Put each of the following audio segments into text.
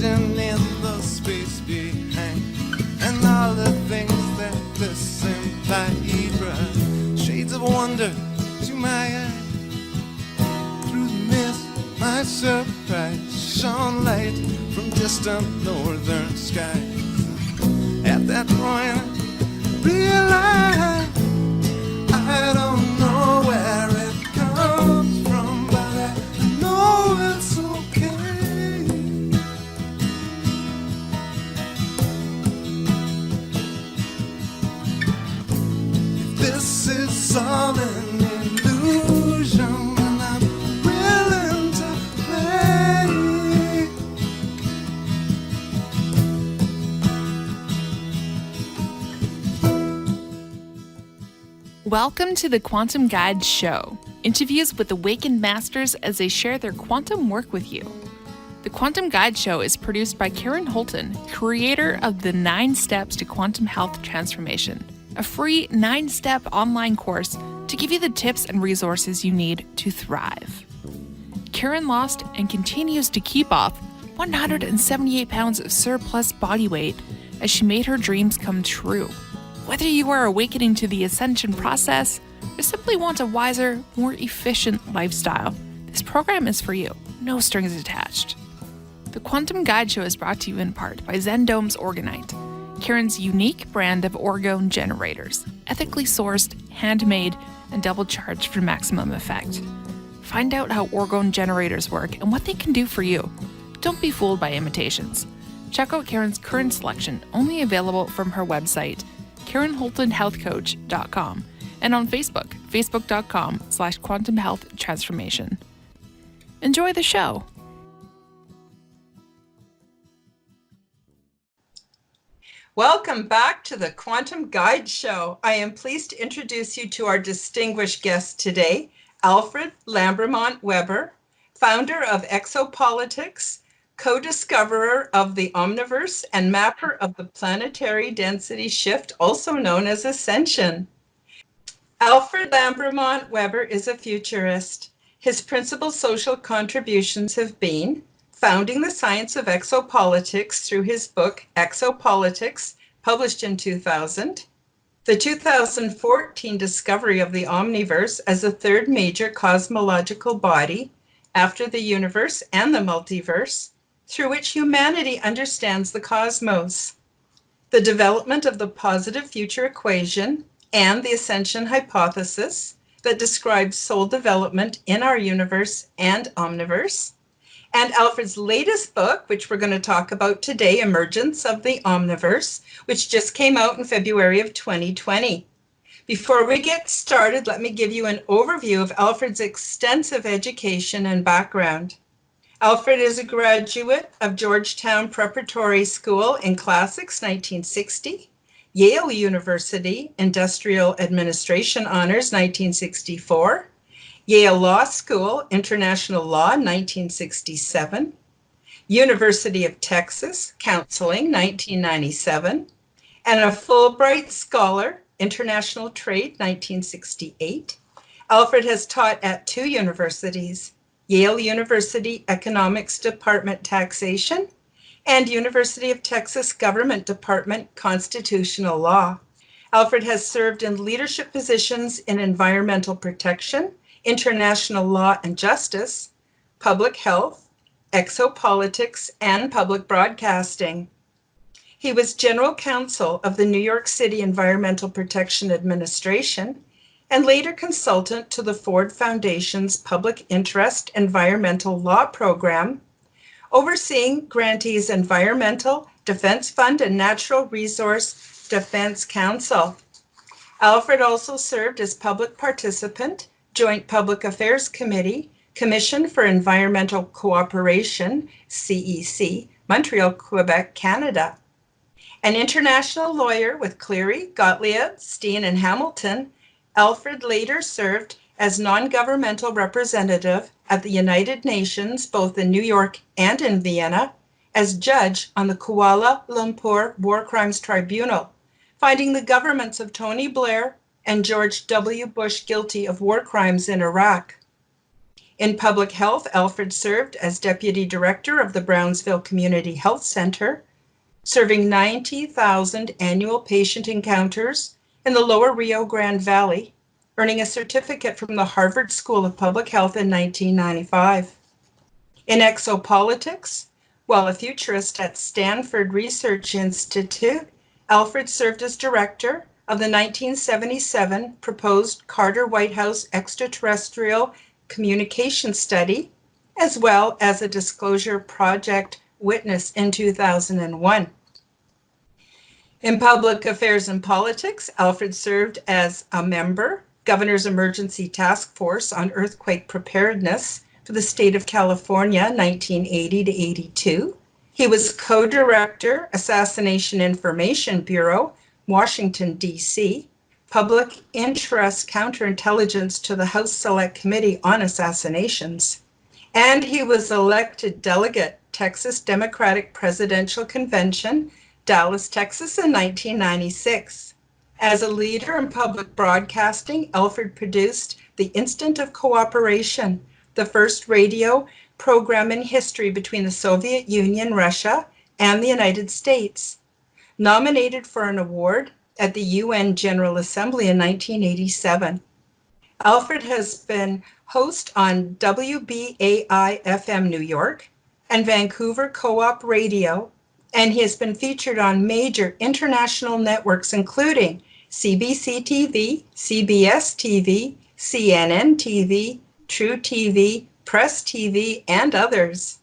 imagine in the space behind, and all the things that listen light bright, shades of wonder to my eye. Through the mist, my surprise shone light from distant northern skies. At that point, I realized I don't know where it comes from, but I know it's okay. If this is all an illusion, then I'm willing to play. Welcome to the Quantum Guide Show, interviews with awakened masters as they share their quantum work with you. The Quantum Guide Show is produced by Karen Holton, creator of the 9 Steps to Quantum Health Transformation, a free 9-step online course to give you the tips and resources you need to thrive. Karen lost and continues to keep off 178 pounds of surplus body weight as she made her dreams come true. Whether you are awakening to the ascension process or simply want a wiser, more efficient lifestyle, this program is for you. No strings attached. The Quantum Guide Show is brought to you in part by Zendome's Orgonite, Karen's unique brand of orgone generators, ethically sourced, handmade, and double charged for maximum effect. Find out how orgone generators work and what they can do for you. Don't be fooled by imitations. Check out Karen's current selection, only available from her website, KarenHoltonHealthCoach.com, and on Facebook, facebook.com/Quantum Health Transformation. Enjoy the show. Welcome back to the Quantum Guide Show. I am pleased to introduce you to our distinguished guest today, Alfred Lambremont Webre, founder of Exopolitics, co-discoverer of the Omniverse, and mapper of the planetary density shift, also known as Ascension. Alfred Lambremont Webre is a futurist. His principal social contributions have been founding the science of exopolitics through his book, Exopolitics, published in 2000, the 2014 discovery of the Omniverse as a third major cosmological body after the universe and the multiverse, through which humanity understands the cosmos, the development of the positive future equation and the ascension hypothesis that describes soul development in our universe and Omniverse, and Alfred's latest book, which we're going to talk about today, Emergence of the Omniverse, which just came out in February of 2020. Before we get started, let me give you an overview of Alfred's extensive education and background. Alfred is a graduate of Georgetown Preparatory School in Classics 1960, Yale University Industrial Administration Honors 1964, Yale Law School International Law 1967, University of Texas Counseling 1997, and a Fulbright Scholar International Trade 1968. Alfred has taught at 2 universities, Yale University Economics Department Taxation and University of Texas Government Department Constitutional Law. Alfred has served in leadership positions in environmental protection, international law and justice, public health, exopolitics, and public broadcasting. He was general counsel of the New York City Environmental Protection Administration and later consultant to the Ford Foundation's Public Interest Environmental Law Program, overseeing grantees' Environmental Defense Fund and Natural Resource Defense Council. Alfred also served as public participant, Joint Public Affairs Committee, Commission for Environmental Cooperation, CEC, Montreal, Quebec, Canada. An international lawyer with Cleary, Gottlieb, Steen, and Hamilton, Alfred later served as non-governmental representative at the United Nations, both in New York and in Vienna, as judge on the Kuala Lumpur War Crimes Tribunal, finding the governments of Tony Blair and George W. Bush guilty of war crimes in Iraq. In public health, Alfred served as Deputy Director of the Brownsville Community Health Center, serving 90,000 annual patient encounters in the lower Rio Grande Valley, earning a certificate from the Harvard School of Public Health in 1995. In Exopolitics, while a futurist at Stanford Research Institute, Alfred served as director of the 1977 proposed Carter White House extraterrestrial communication study, as well as a disclosure project witness in 2001. In public affairs and politics, Alfred served as a member, Governor's Emergency Task Force on Earthquake Preparedness for the state of California, 1980 to 82. He was co-director, Assassination Information Bureau, Washington, D.C., Public Interest Counterintelligence to the House Select Committee on Assassinations. And he was elected delegate, Texas Democratic Presidential Convention, Dallas, Texas in 1996. As a leader in public broadcasting, Alfred produced The Instant of Cooperation, the first radio program in history between the Soviet Union, Russia, and the United States. Nominated for an award at the UN General Assembly in 1987. Alfred has been host on WBAI-FM New York and Vancouver Co-op Radio, and he has been featured on major international networks including CBC TV, CBS TV, CNN TV, True TV, Press TV, and others.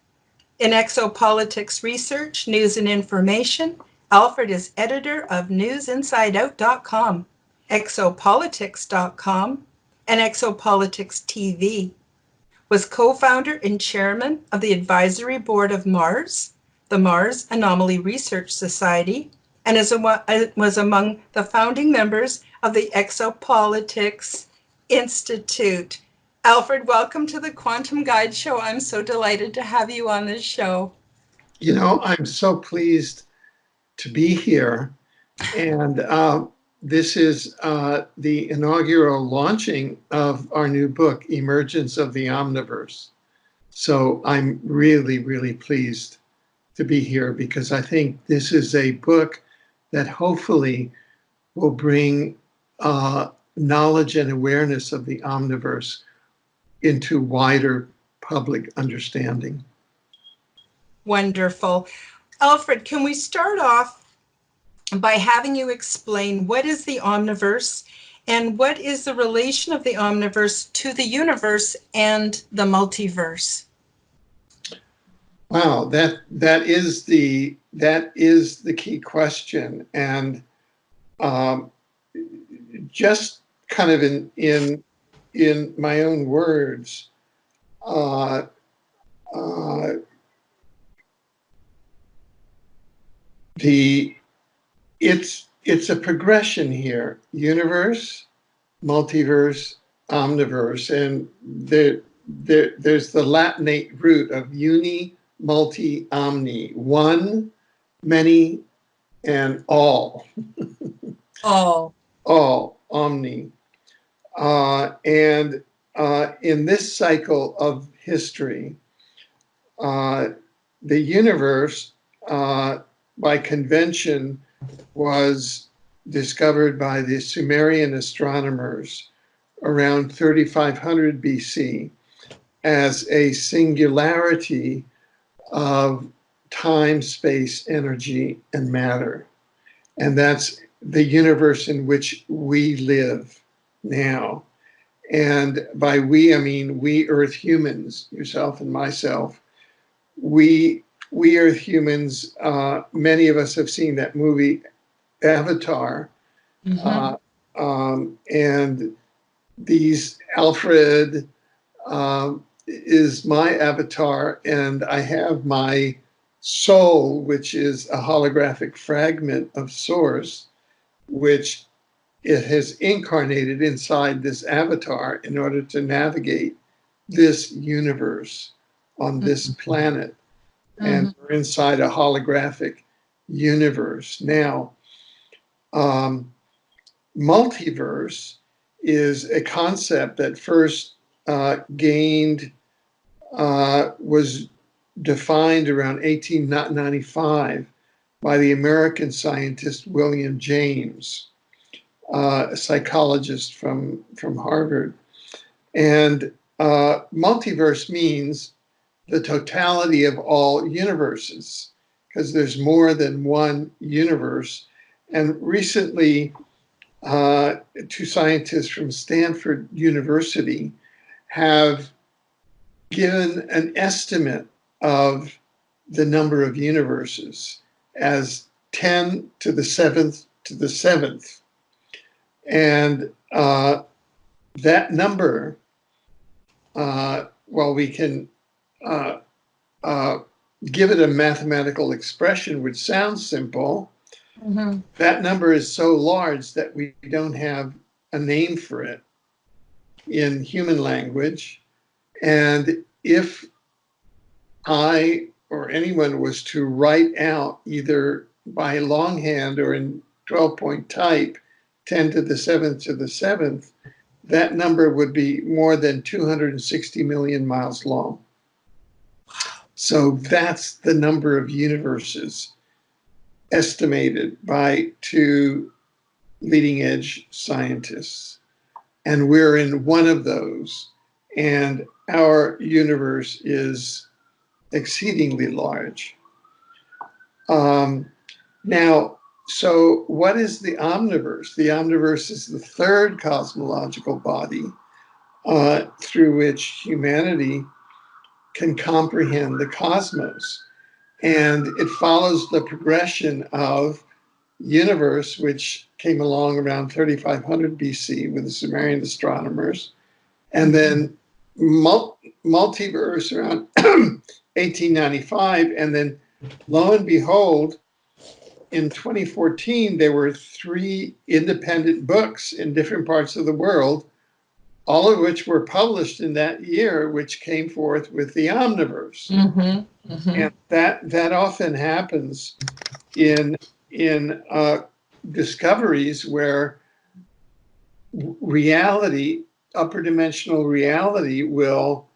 In Exopolitics Research, News and Information, Alfred is editor of newsinsideout.com, Exopolitics.com, and Exopolitics TV. Was co-founder and chairman of the advisory board of MARS, the Mars Anomaly Research Society, and was among the founding members of the Exopolitics Institute. Alfred, welcome to the Quantum Guide Show. I'm so delighted to have you on this show. You know, I'm so pleased to be here. And this is the inaugural launching of our new book, Emergence of the Omniverse. So I'm really, really pleased to be here because I think this is a book that hopefully will bring knowledge and awareness of the Omniverse into wider public understanding. Wonderful. Alfred, can we start off by having you explain what is the Omniverse and what is the relation of the Omniverse to the universe and the multiverse? Wow, that is the key question, and just kind of in my own words, it's a progression here: universe, multiverse, omniverse, and there's the Latinate root of uni, multi, omni, one, many, and all. All, omni. And in this cycle of history, the universe, by convention, was discovered by the Sumerian astronomers around 3500 BC as a singularity of time, space, energy, and matter. And that's the universe in which we live now. And by we, I mean we Earth humans, yourself and myself. We Earth humans, many of us have seen that movie Avatar. Mm-hmm. And these Alfred is my avatar, and I have my soul, which is a holographic fragment of Source, which it has incarnated inside this avatar in order to navigate this universe on this planet. And we're inside a holographic universe. Now, multiverse is a concept that first gained was defined around 1895 by the American scientist William James, a psychologist from Harvard. And multiverse means the totality of all universes, because there's more than one universe. And recently, two scientists from Stanford University have given an estimate of the number of universes as 10 to the 7th to the 7th. And that number, well, we can give it a mathematical expression, which sounds simple. Mm-hmm. That number is so large that we don't have a name for it in human language. And if I or anyone was to write out either by longhand or in 12-point type 10 to the 7th to the 7th, that number would be more than 260 million miles long. So that's the number of universes estimated by two leading edge scientists. And we're in one of those. And our universe is exceedingly large. Now, so what is the Omniverse? The Omniverse is the third cosmological body through which humanity can comprehend the cosmos. And it follows the progression of universe, which came along around 3500 BC with the Sumerian astronomers, and then multiverse around 1895. And then lo and behold, in 2014, there were 3 independent books in different parts of the world, all of which were published in that year, which came forth with the Omniverse. Mm-hmm. Mm-hmm. And that often happens in discoveries where reality, upper dimensional reality, will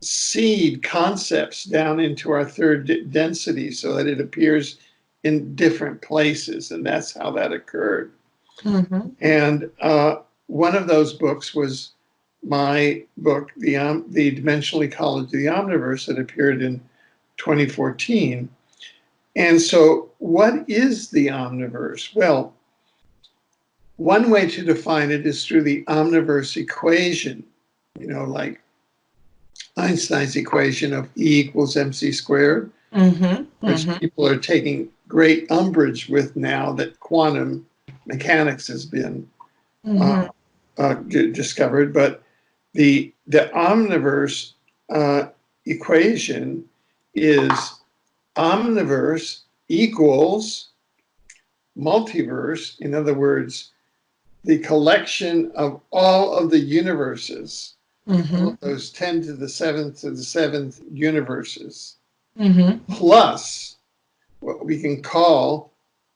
seed concepts down into our third density so that it appears in different places. And that's how that occurred. Mm-hmm. And one of those books was my book, The Dimensional Ecology of the Omniverse, that appeared in 2014. And so what is the Omniverse? Well, one way to define it is through the Omniverse equation, like Einstein's equation of E equals mc squared, Mm-hmm. which Mm-hmm. people are taking great umbrage with now that quantum mechanics has been discovered. But the Omniverse equation is Omniverse equals multiverse. In other words, the collection of all of the universes, Mm-hmm. those 10 to the 7th to the 7th universes, Mm-hmm. plus what we can call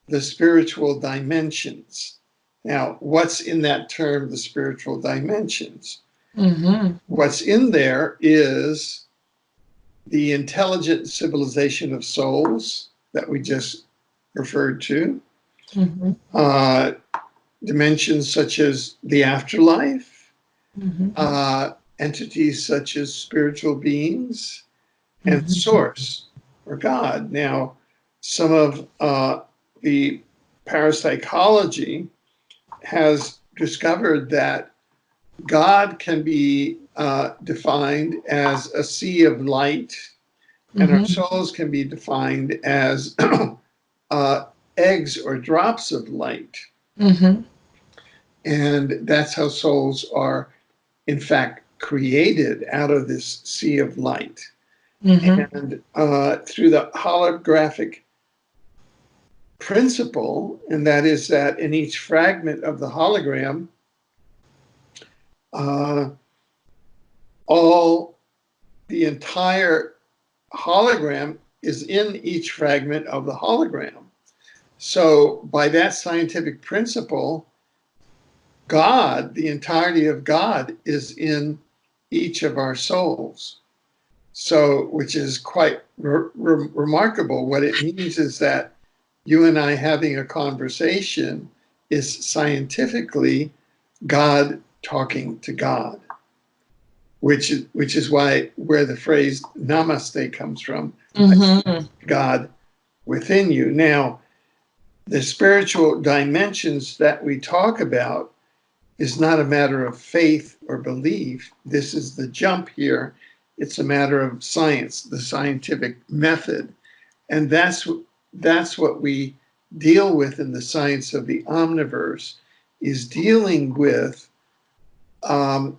the spiritual dimensions. Now, what's in that term, the spiritual dimensions? Mm-hmm. What's in there is the intelligent civilization of souls that we just referred to, Mm-hmm. dimensions such as the afterlife, Mm-hmm. entities such as spiritual beings, and Mhm. source or God. Now, some of the parapsychology has discovered that God can be defined as a sea of light, and our Mhm. souls can be defined as eggs or drops of light. Mhm. And that's how souls are, in fact, created out of this sea of light. Mhm. And through the holographic principle, and that is that in each fragment of the hologram, the entire hologram is in each fragment of the hologram. So by that scientific principle, God, the entirety of God, is in each of our souls. So, which is quite remarkable. What it means is that you and I having a conversation is scientifically God talking to God, which is where the phrase namaste comes from. God within you. Now, the spiritual dimensions that we talk about is not a matter of faith or belief. This is the jump here. It's a matter of science, the scientific method. And that's what we deal with in the science of the Omniverse, is dealing with the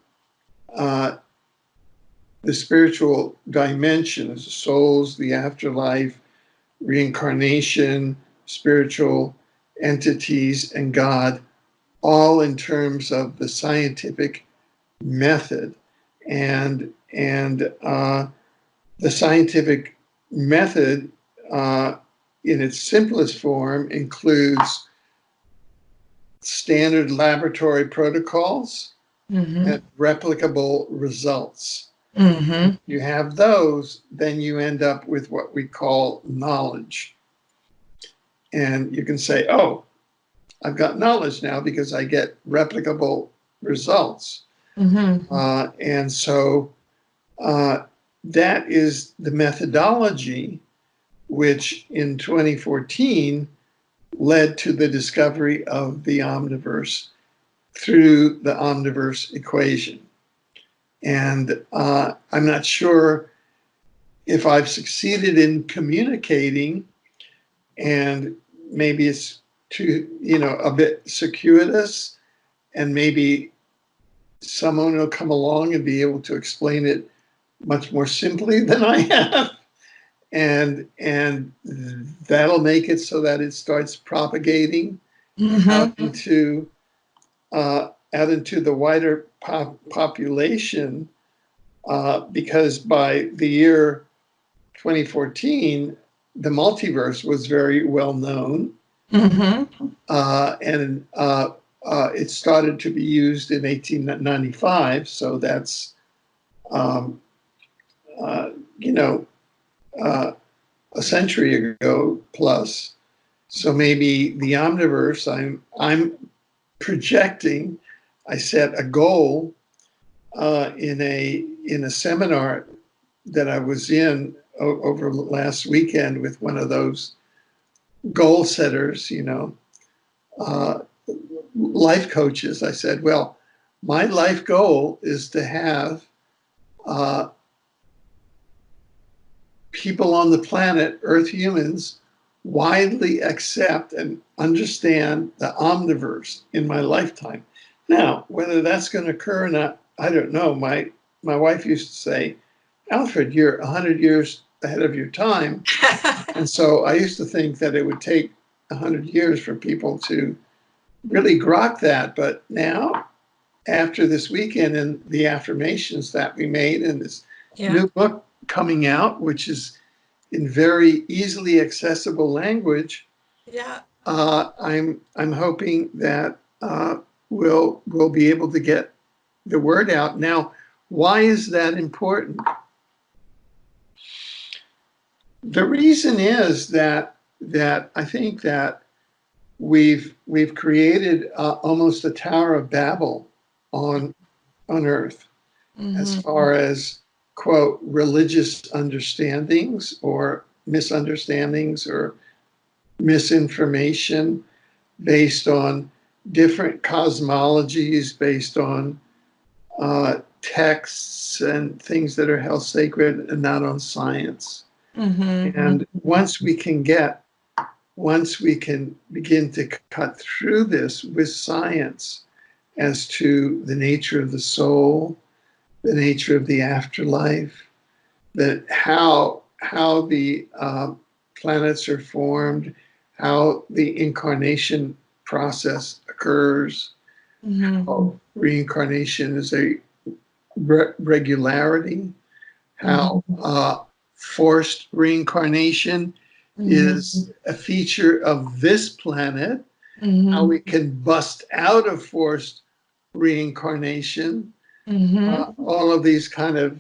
spiritual dimensions, souls, the afterlife, reincarnation, spiritual entities, and God, all in terms of the scientific method. And the scientific method, in its simplest form, includes standard laboratory protocols and replicable results. You have those, then you end up with what we call knowledge. And you can say, oh, I've got knowledge now because I get replicable results. And so that is the methodology which in 2014 led to the discovery of the Omniverse through the Omniverse equation. And I'm not sure if I've succeeded in communicating, and maybe it's too, a bit circuitous, and maybe someone will come along and be able to explain it much more simply than I have. And that'll make it so that it starts propagating out into the wider population, because by the year 2014, the multiverse was very well known, and it started to be used in 1895. So that's a century ago plus. So maybe the Omniverse, I'm projecting. I set a goal in a seminar that I was in over last weekend with one of those goal setters, life coaches. I said, well, my life goal is to have people on the planet, Earth humans, widely accept and understand the Omniverse in my lifetime. Now, whether that's going to occur or not, I don't know. My wife used to say, Alfred, you're 100 years ahead of your time. And so I used to think that it would take 100 years for people to really grok that. But now, after this weekend and the affirmations that we made and this new book coming out, which is in very easily accessible language, I'm hoping that we'll be able to get the word out. Now, why is that important? The reason is that I think that we've created almost a Tower of Babel on Earth, as far as, quote, religious understandings or misunderstandings or misinformation based on different cosmologies, based on texts and things that are held sacred and not on science. And once we can begin to cut through this with science as to the nature of the soul, the nature of the afterlife, that how the planets are formed, how the incarnation process occurs, how reincarnation is a regularity, how forced reincarnation is a feature of this planet, how we can bust out of forced reincarnation, all of these kind of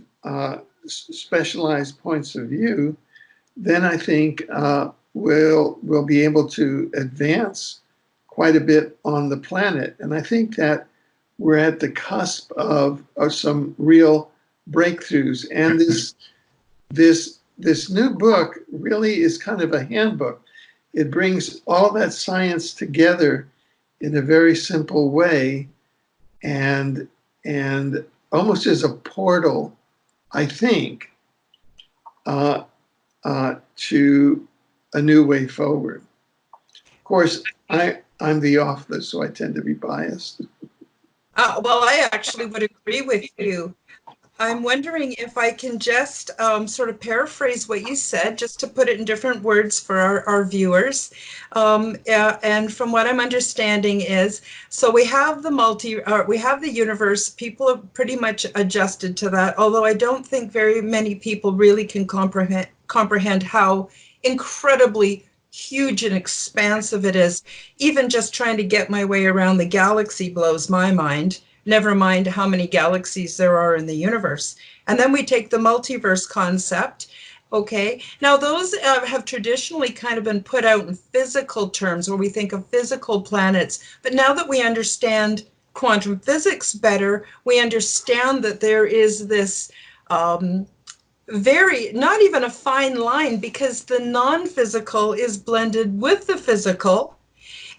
specialized points of view, then I think we'll be able to advance quite a bit on the planet. And I think that we're at the cusp of some real breakthroughs. And this new book really is kind of a handbook. It brings all that science together in a very simple way, and almost as a portal, I think, to a new way forward. Of course, I'm the author, so I tend to be biased. Well, I actually would agree with you. I'm wondering if I can just sort of paraphrase what you said, just to put it in different words for our viewers. And from what I'm understanding is, so we have the universe. People have pretty much adjusted to that, although I don't think very many people really can comprehend how incredibly huge and expansive it is. Even just trying to get my way around the galaxy blows my mind. Never mind how many galaxies there are in the universe. And then we take the multiverse concept. Okay, now those have traditionally kind of been put out in physical terms, where we think of physical planets. But now that we understand quantum physics better, we understand that there is this not even a fine line, because the non-physical is blended with the physical.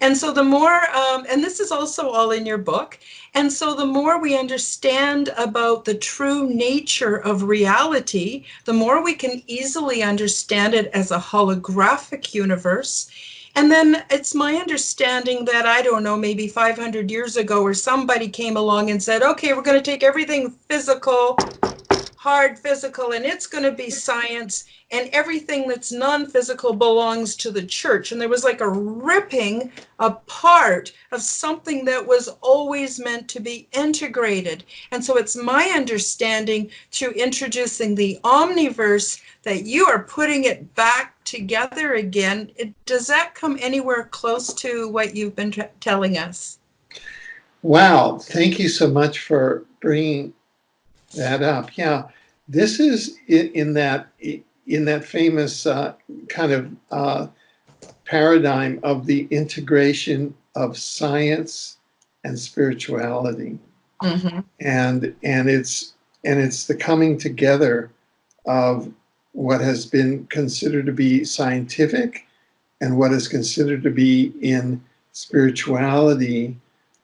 And so the more, and this is also all in your book, and so the more we understand about the true nature of reality, the more we can easily understand it as a holographic universe. And then it's my understanding that, I don't know, maybe 500 years ago, where somebody came along and said, okay, we're going to take everything physical, hard physical, and it's going to be science, and everything that's non-physical belongs to the church. And there was like a ripping apart of something that was always meant to be integrated. And so it's my understanding, through introducing the Omniverse, that you are putting it back together again. Does that come anywhere close to what you've been telling us? Wow, thank you so much for bringing that up. Yeah, this is in that famous kind of paradigm of the integration of science and spirituality, and it's the coming together of what has been considered to be scientific and what is considered to be in spirituality,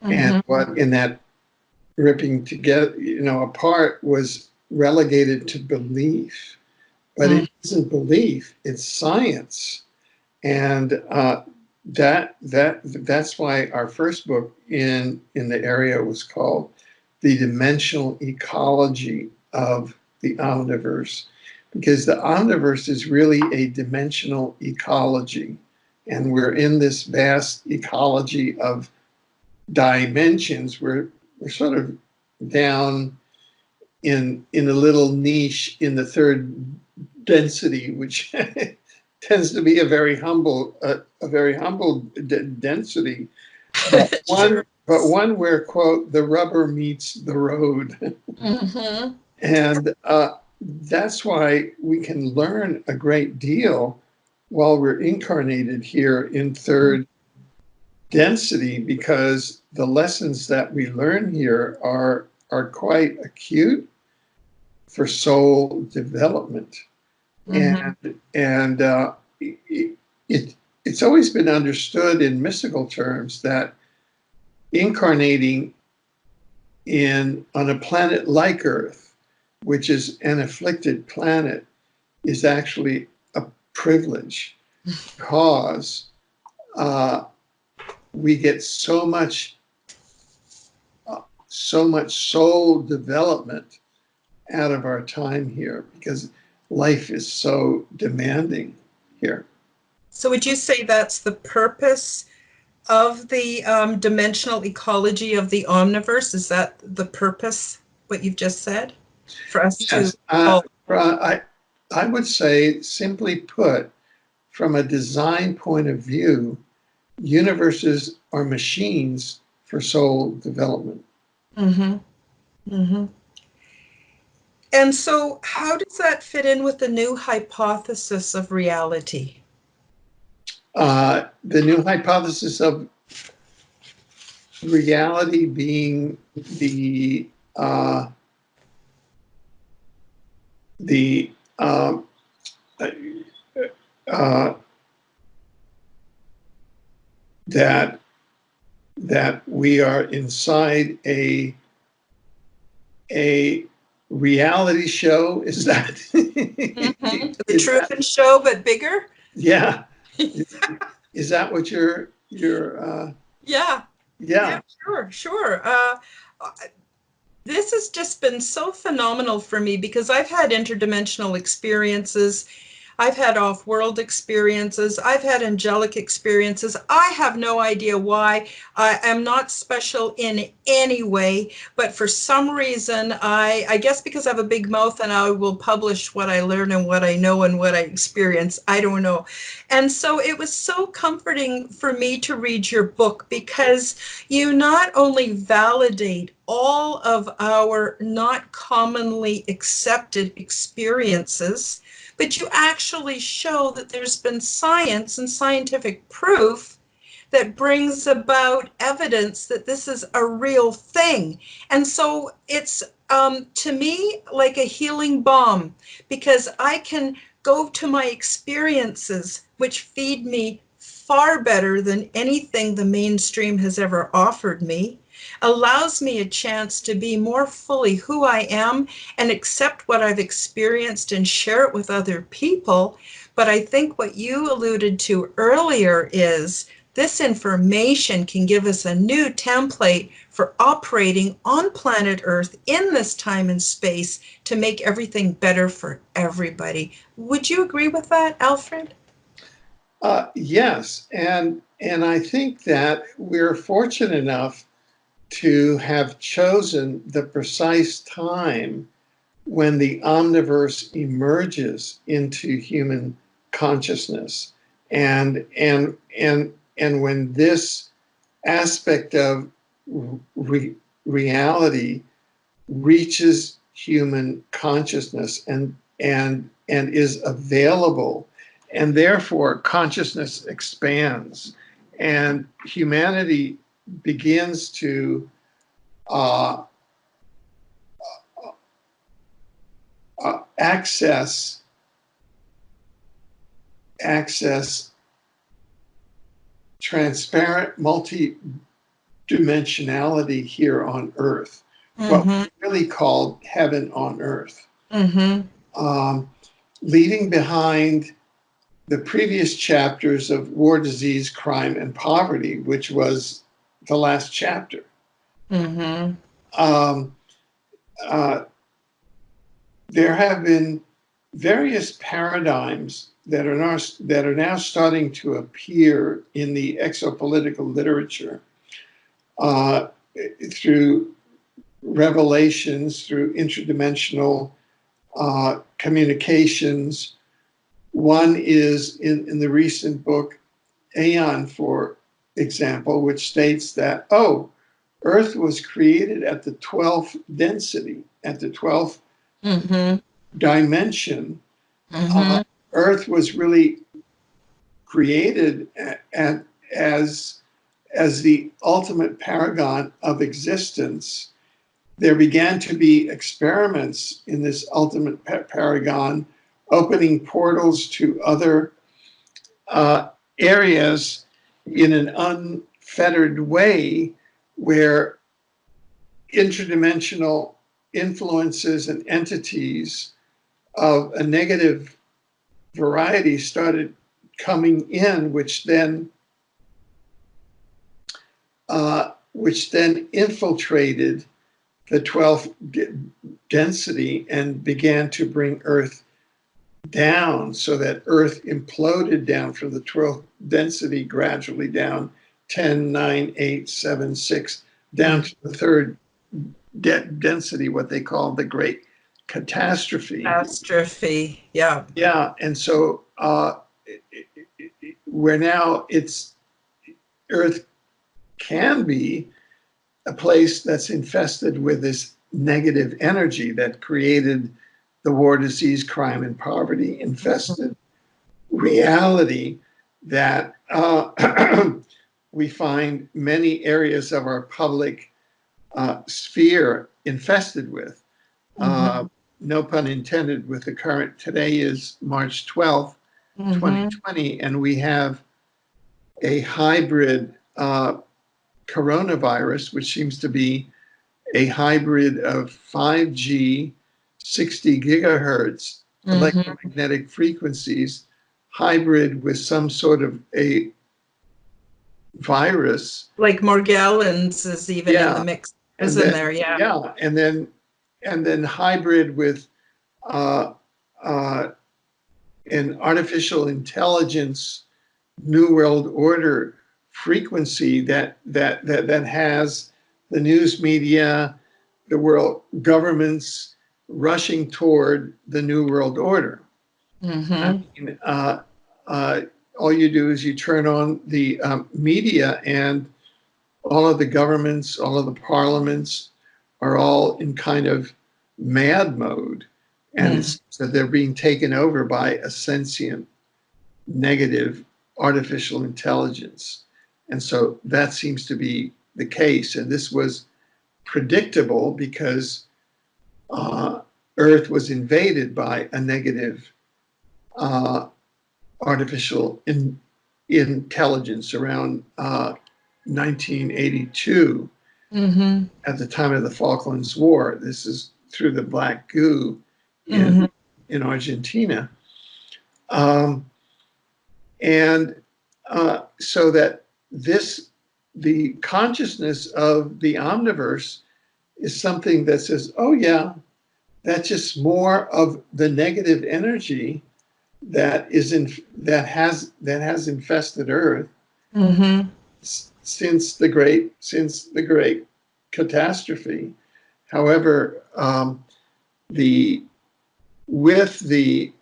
and what in that ripping together, apart, was relegated to belief. But it isn't belief, it's science. And that's why our first book in the area was called The Dimensional Ecology of the Omniverse, because the Omniverse is really a dimensional ecology. And we're in this vast ecology of dimensions. We're sort of down in a little niche in the third density, which tends to be a very humble density, but one where, quote, the rubber meets the road. And that's why we can learn a great deal while we're incarnated here in third density, because the lessons that we learn here are quite acute for soul development. And it's always been understood in mystical terms that incarnating on a planet like Earth, which is an afflicted planet, is actually a privilege, because we get so much soul development out of our time here, because life is so demanding here. So would you say that's the purpose of the dimensional ecology of the Omniverse? Is that the purpose, what you've just said, for us Yes, to? I would say, simply put, from a design point of view, universes are machines for soul development. And so how does that fit in with the new hypothesis of reality? The new hypothesis of reality being that we are inside a reality show. Is that Mm-hmm. The Truman Show, but bigger? Yeah. Is that what you're Yeah. yeah. Sure. This has just been so phenomenal for me because I've had interdimensional experiences. I've had off-world experiences. I've had angelic experiences. I have no idea why. I am not special in any way, but for some reason, I guess because I have a big mouth and I will publish what I learn and what I know and what I experience. I don't know. And so it was so comforting for me to read your book because you not only validate all of our not commonly accepted experiences, but you actually show that there's been science and scientific proof that brings about evidence that this is a real thing. And so it's, to me, like a healing balm, because I can go to my experiences, which feed me far better than anything the mainstream has ever offered me, allows me a chance to be more fully who I am and accept what I've experienced and share it with other people. But I think what you alluded to earlier is this information can give us a new template for operating on planet Earth in this time and space to make everything better for everybody. Would you agree with that, Alfred? Yes, and I think that we're fortunate enough to have chosen the precise time when the Omniverse emerges into human consciousness, and when this aspect of reality reaches human consciousness and is available, and therefore consciousness expands and humanity begins to access transparent multi-dimensionality here on Earth, what we really called heaven on Earth, leaving behind the previous chapters of war, disease, crime, and poverty, which was the last chapter. There have been various paradigms that are now starting to appear in the exopolitical literature through revelations, through interdimensional communications. One is in the recent book, Aeon, for example, which states that, Earth was created at the 12th density, at the 12th dimension. Earth was really created as the ultimate paragon of existence. There began to be experiments in this ultimate paragon, opening portals to other areas in an unfettered way, where interdimensional influences and entities of a negative variety started coming in, which then infiltrated the 12th density and began to bring Earth down, so that Earth imploded down from the 12th density gradually down 10, 9, 8, 7, 6, down to the third density, what they call the Great Catastrophe. Yeah. Yeah, and so where now Earth can be a place that's infested with this negative energy that created the war, disease, crime, and poverty infested reality that we find many areas of our public sphere infested with. No pun intended with the current. Today is March 12th, 2020, and we have a hybrid coronavirus, which seems to be a hybrid of 5G, 60 gigahertz electromagnetic frequencies, hybrid with some sort of a virus. Like Morgellons is even in the mix, isn't there? Yeah. Yeah, and then hybrid with an artificial intelligence New World Order frequency that has the news media, the world governments rushing toward the New World Order. I mean, all you do is you turn on the media, and all of the governments, all of the parliaments are all in kind of mad mode, and it's that they're being taken over by a sentient, negative, artificial intelligence. And so that seems to be the case. And this was predictable because Earth was invaded by a negative artificial intelligence around 1982 at the time of the Falklands War. This is through the Black Goo in Argentina. So that the consciousness of the Omniverse is something that says, oh yeah, that's just more of the negative energy that has infested Earth since the great catastrophe. However, with the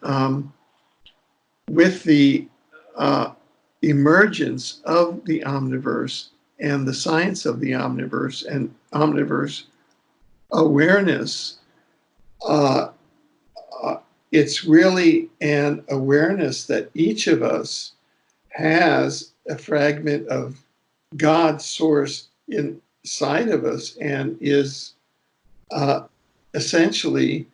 emergence of the Omniverse and the science of the Omniverse and Omniverse awareness, it's really an awareness that each of us has a fragment of God's source inside of us and is essentially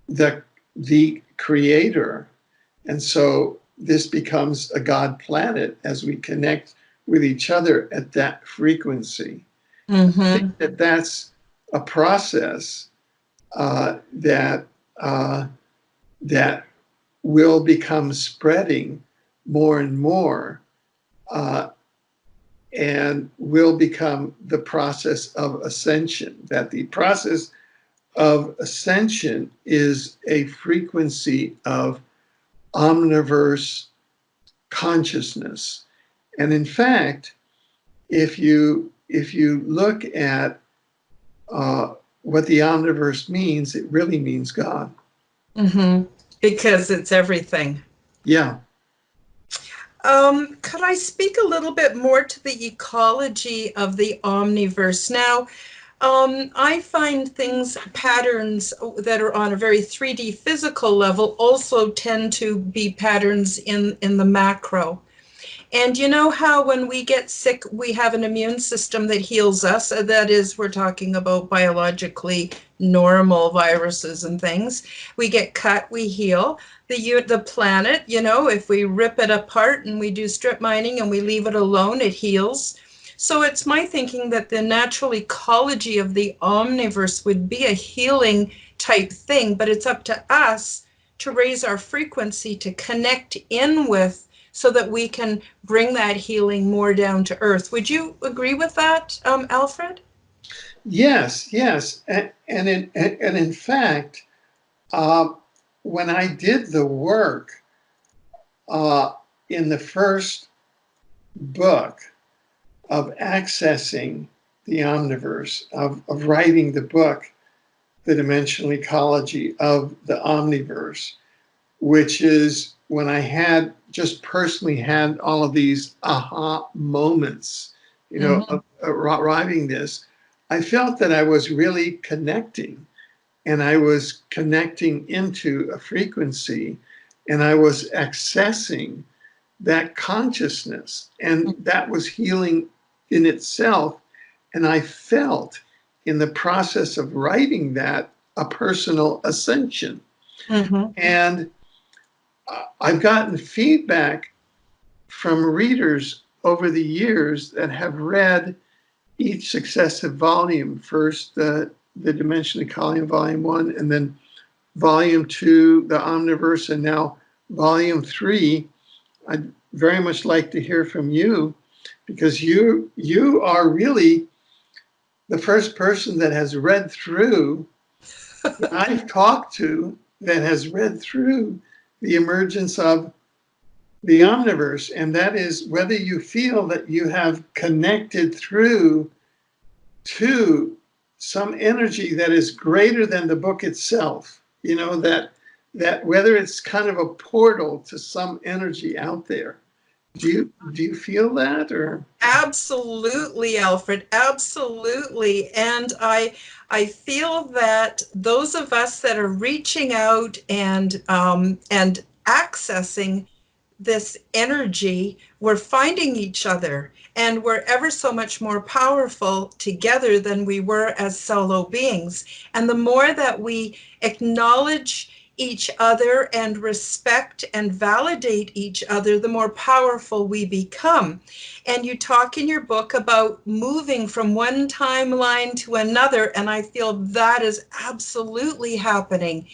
the creator. And so this becomes a God planet as we connect with each other at that frequency. I think that that's a process that will become spreading more and more, and will become the process of ascension. That the process of ascension is a frequency of omniverse consciousness. And in fact, if you look at what the omniverse means, it really means God. Because it's everything. Yeah. Could I speak a little bit more to the ecology of the Omniverse? Now, I find patterns that are on a very 3D physical level also tend to be patterns in the macro. And you know how when we get sick, we have an immune system that heals us. That is, we're talking about biologically normal viruses and things. We get cut, we heal. The planet, if we rip it apart and we do strip mining and we leave it alone, it heals. So it's my thinking that the natural ecology of the Omniverse would be a healing type thing, but it's up to us to raise our frequency to connect in with, so that we can bring that healing more down to earth. Would you agree with that, Alfred? Yes. And in fact, when I did the work in the first book of accessing the Omniverse, of writing the book, The Dimensional Ecology of the Omniverse, which is when I had just personally had all of these aha moments, of writing this, I felt that I was really connecting, and I was connecting into a frequency, and I was accessing that consciousness, and that was healing in itself. And I felt in the process of writing that a personal ascension. And I've gotten feedback from readers over the years that have read each successive volume, first the Dimension of Kalium Volume 1, and then Volume 2, the Omniverse, and now Volume 3. I'd very much like to hear from you, because you are really the first person that has read through, that I've talked to, that has read through the emergence of the Omniverse. And that is whether you feel that you have connected through to some energy that is greater than the book itself, you know, that whether it's kind of a portal to some energy out there. Do you feel that? Or Absolutely, Alfred, absolutely. And I feel that those of us that are reaching out and accessing this energy, we're finding each other, and we're ever so much more powerful together than we were as solo beings. And the more that we acknowledge each other and respect and validate each other, the more powerful we become. And you talk in your book about moving from one timeline to another, and I feel that is absolutely happening,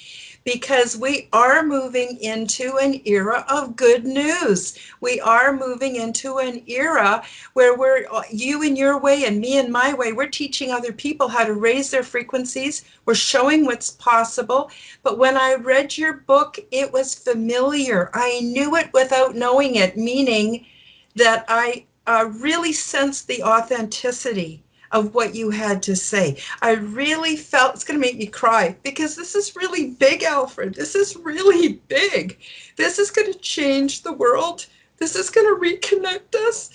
because we are moving into an era of good news. We are moving into an era where we're, you in your way and me in my way, we're teaching other people how to raise their frequencies. We're showing what's possible. But when I read your book, it was familiar. I knew it without knowing it, meaning that I really sensed the authenticity of what you had to say. I really felt, it's going to make me cry, because this is really big, Alfred. This is really big. This is going to change the world. This is going to reconnect us.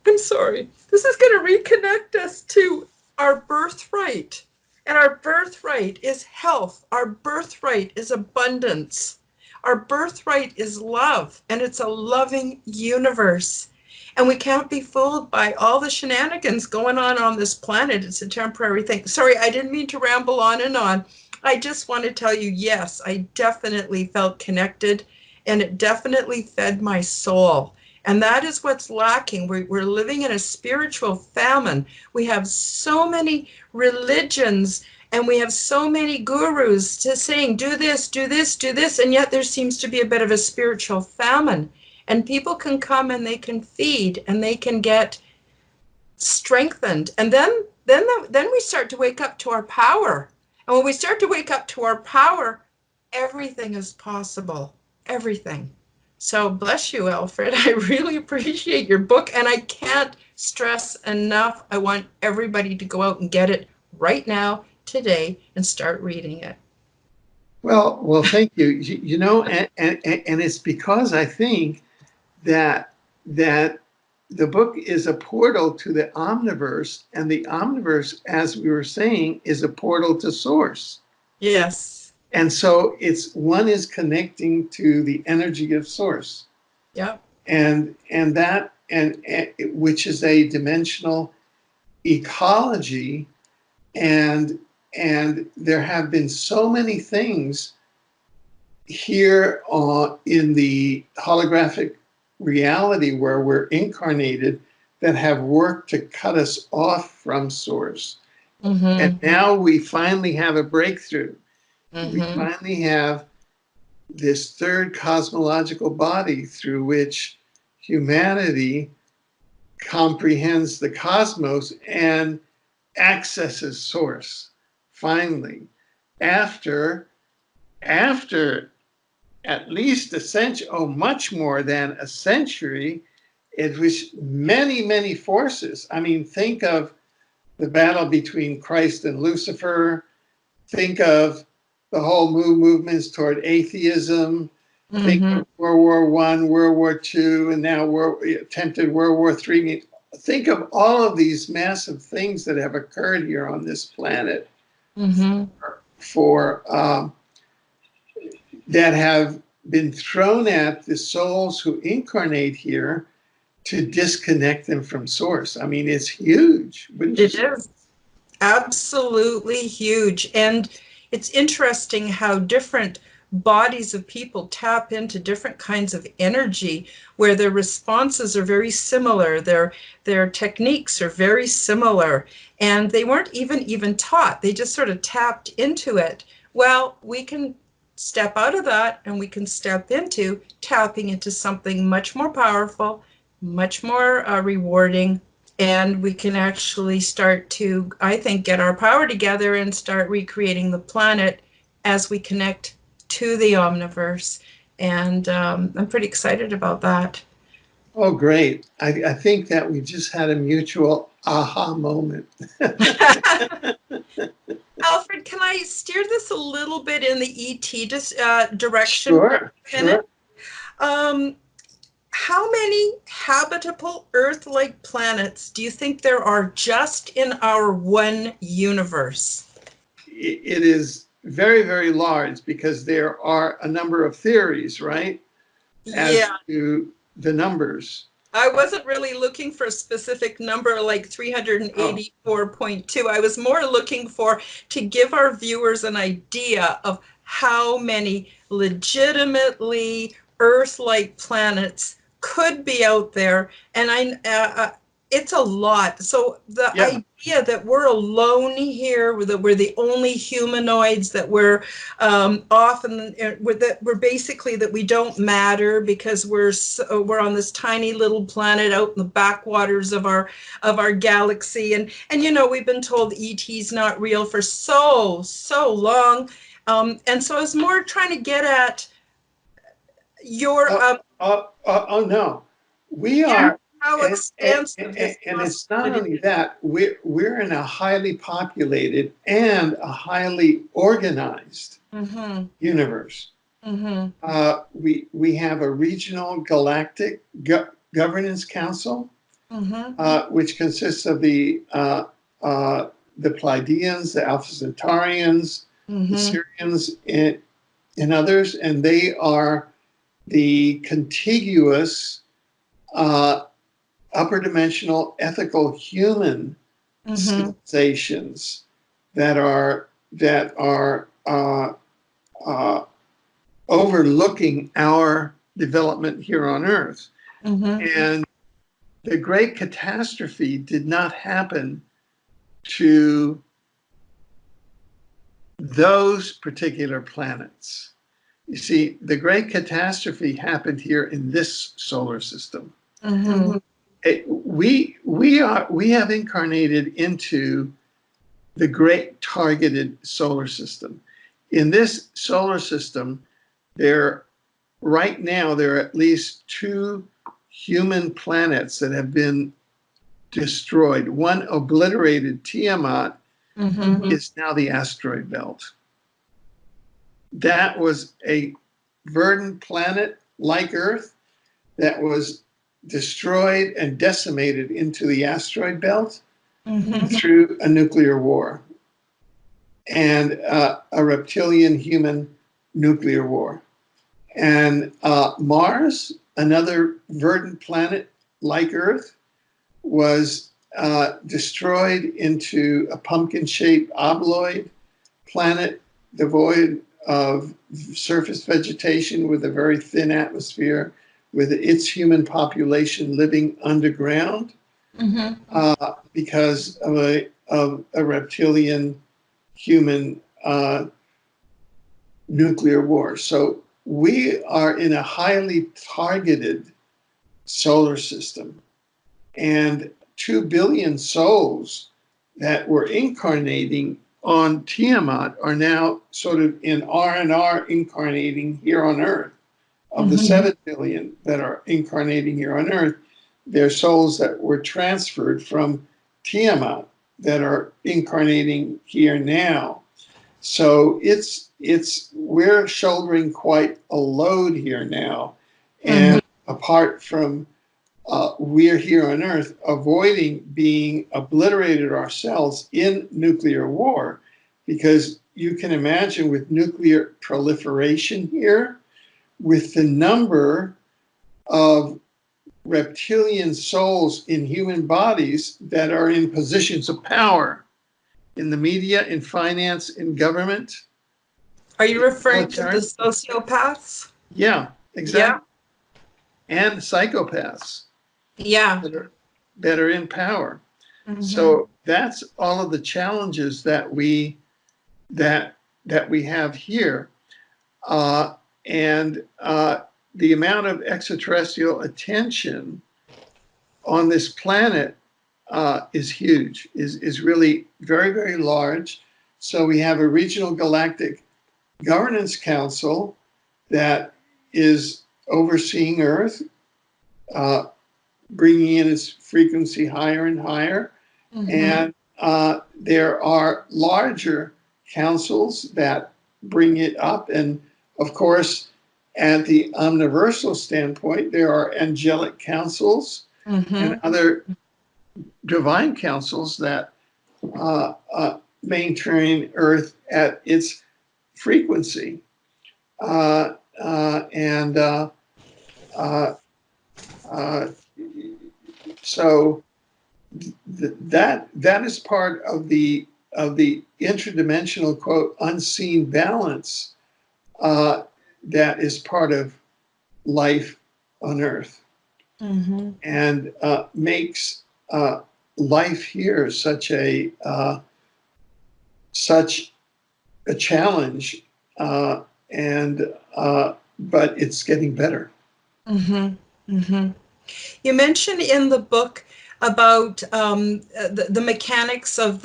I'm sorry. This is going to reconnect us to our birthright. And our birthright is health. Our birthright is abundance. Our birthright is love, and it's a loving universe. And we can't be fooled by all the shenanigans going on this planet. It's a temporary thing. Sorry, I didn't mean to ramble on and on. I just want to tell you, yes, I definitely felt connected, and it definitely fed my soul. And that is what's lacking. We're living in a spiritual famine. We have so many religions, and we have so many gurus saying, do this, do this, do this. And yet there seems to be a bit of a spiritual famine. And people can come and they can feed and they can get strengthened. And then we start to wake up to our power. And when we start to wake up to our power, everything is possible. Everything. So bless you, Alfred. I really appreciate your book. And I can't stress enough, I want everybody to go out and get it right now, today, and start reading it. well, thank you. You know, and it's because I think that the book is a portal to the Omniverse, and the Omniverse, as we were saying, is a portal to Source. Yes. And so one is connecting to the energy of Source. Yep. And which is a dimensional ecology, and there have been so many things here in the holographic reality where we're incarnated that have worked to cut us off from Source. And now we finally have a breakthrough. We finally have this third cosmological body through which humanity comprehends the cosmos and accesses Source. Finally, after at least a century, much more than a century, it was many, many forces. I mean, think of the battle between Christ and Lucifer. Think of the whole movements toward atheism. Think of World War I, World War II, and now attempted World War III. think of all of these massive things that have occurred here on this planet for that have been thrown at the souls who incarnate here to disconnect them from source. I mean, it's huge. It is absolutely huge. And it's interesting how different bodies of people tap into different kinds of energy where their responses are very similar, their techniques are very similar, and they weren't even taught. They just sort of tapped into it. Well, we can step out of that and we can step into tapping into something much more powerful, much more rewarding, and we can actually start to, I think, get our power together and start recreating the planet as we connect to the Omniverse. And I'm pretty excited about that. Oh, great. I think that we just had a mutual aha moment. Alfred, can I steer this a little bit in the ET direction? Sure, sure. How many habitable Earth-like planets do you think there are just in our one universe? It is very, very large because there are a number of theories, right? As to the numbers. I wasn't really looking for a specific number like 384.2. I was more looking to give our viewers an idea of how many legitimately Earth-like planets could be out there. And it's a lot. So the idea that we're alone here, that we're the only humanoids, that we're we're basically that we don't matter because we're on this tiny little planet out in the backwaters of our galaxy, and you know, we've been told ET's not real for so long, and so I was more trying to get at your oh no, we are. How expansive and it's not only that, we're in a highly populated and a highly organized universe. We have a regional galactic governance council, which consists of the Pleiadians, the Alpha Centaurians, the Sirians, and others, and they are the contiguous upper dimensional ethical human civilizations that are overlooking our development here on Earth. And the great catastrophe did not happen to those particular planets. You see, the great catastrophe happened here in this solar system. We have incarnated into the great targeted solar system. In this solar system, right now there are at least 2 human planets that have been destroyed. One obliterated, Tiamat, is now the asteroid belt. That was a verdant planet like Earth that was destroyed and decimated into the asteroid belt through a nuclear war and a reptilian-human nuclear war. And Mars, another verdant planet like Earth, was destroyed into a pumpkin-shaped obloid planet devoid of surface vegetation with a very thin atmosphere, with its human population living underground because of a reptilian human nuclear war. So we are in a highly targeted solar system, and 2 billion souls that were incarnating on Tiamat are now sort of in R&R incarnating here on Earth. Of the 7 billion that are incarnating here on Earth, they're souls that were transferred from Tiamat that are incarnating here now. So we're shouldering quite a load here now. And apart from we're here on Earth avoiding being obliterated ourselves in nuclear war, because you can imagine with nuclear proliferation here, with the number of reptilian souls in human bodies that are in positions of power in the media, in finance, in government. Are you referring to the military. sociopaths? Yeah, exactly. And psychopaths Yeah. that are in power. Mhm. So that's all of the challenges that we have here. And the amount of extraterrestrial attention on this planet is huge, is really very, very large. So we have a regional galactic governance council that is overseeing Earth, bringing in its frequency higher and higher. Mhm. And there are larger councils that bring it up. And of course, at the omniversal standpoint, there are angelic councils Mhm. and other divine councils that maintain Earth at its frequency. So that is part of the interdimensional, quote, unseen balance that is part of life on Earth, Mhm. and makes life here such a challenge, and but it's getting better. Mhm. Mhm. You mentioned in the book about the mechanics of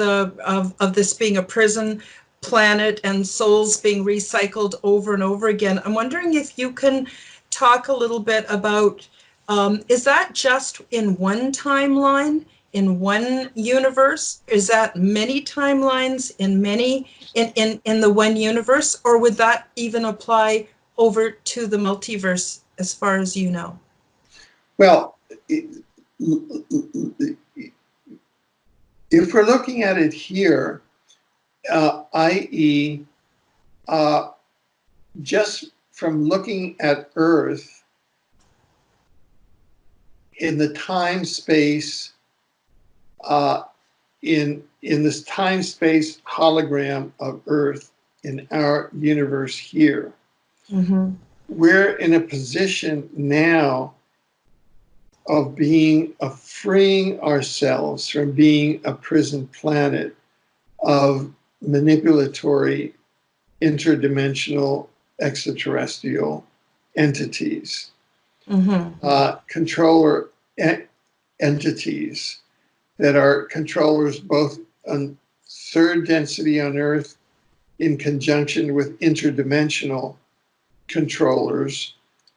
this being a prison planet and souls being recycled over and over again. I'm wondering if you can talk a little bit about, is that just in one timeline, in one universe? Is that many timelines in the one universe, or would that even apply over to the multiverse, as far as you know? Well, if we're looking at it here, i.e., just from looking at Earth in the time space, in this time space hologram of Earth in our universe here, Mm-hmm. we're in a position now of freeing ourselves from being a prison planet of manipulatory interdimensional extraterrestrial entities, Mm-hmm. controller entities that are controllers both on third density on Earth in conjunction with interdimensional controllers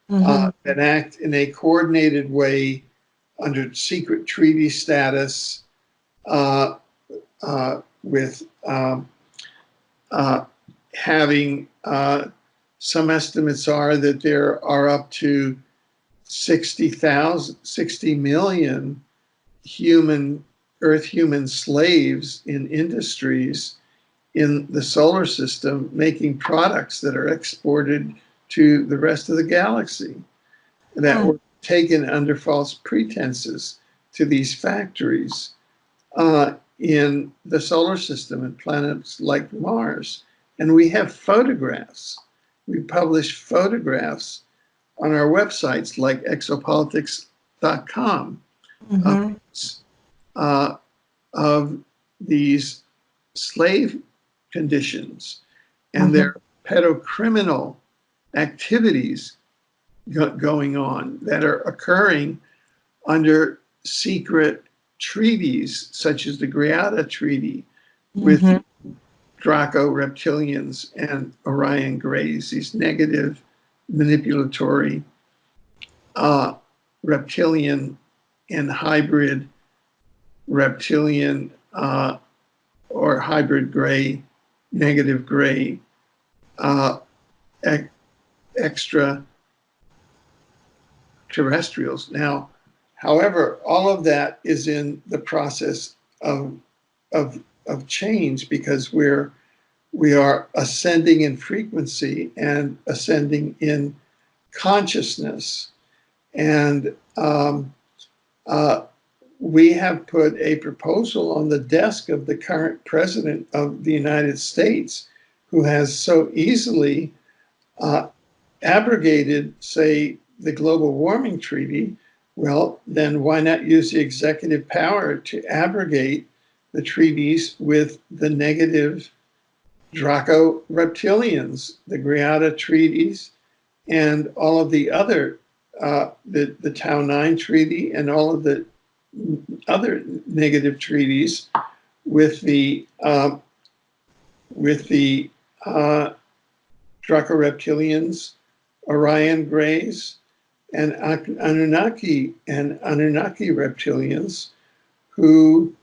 Mm-hmm. that act in a coordinated way under secret treaty status with having some estimates are that there are up to 60 million Earth human slaves in industries in the solar system making products that are exported to the rest of the galaxy that were taken under false pretenses to these factories in the solar system and planets like Mars. And we have photographs. We publish photographs on our websites like Exopolitics.com Mm-hmm. of these slave conditions and their pedocriminal activities going on that are occurring under secret treaties, such as the Greada Treaty with Draco reptilians and Orion Greys, these negative, manipulatory reptilian and hybrid reptilian or hybrid gray, negative gray, extraterrestrials. Now, However, all of that is in the process of change, because we are ascending in frequency and ascending in consciousness. And we have put a proposal on the desk of the current president of the United States, who has so easily abrogated, say, the global warming treaty. Well, then why not use the executive power to abrogate the treaties with the negative Draco reptilians, the Greada treaties, and all of the other, the Tau 9 treaty, and all of the other negative treaties with the Draco reptilians, Orion Greys, and Anunnaki reptilians, who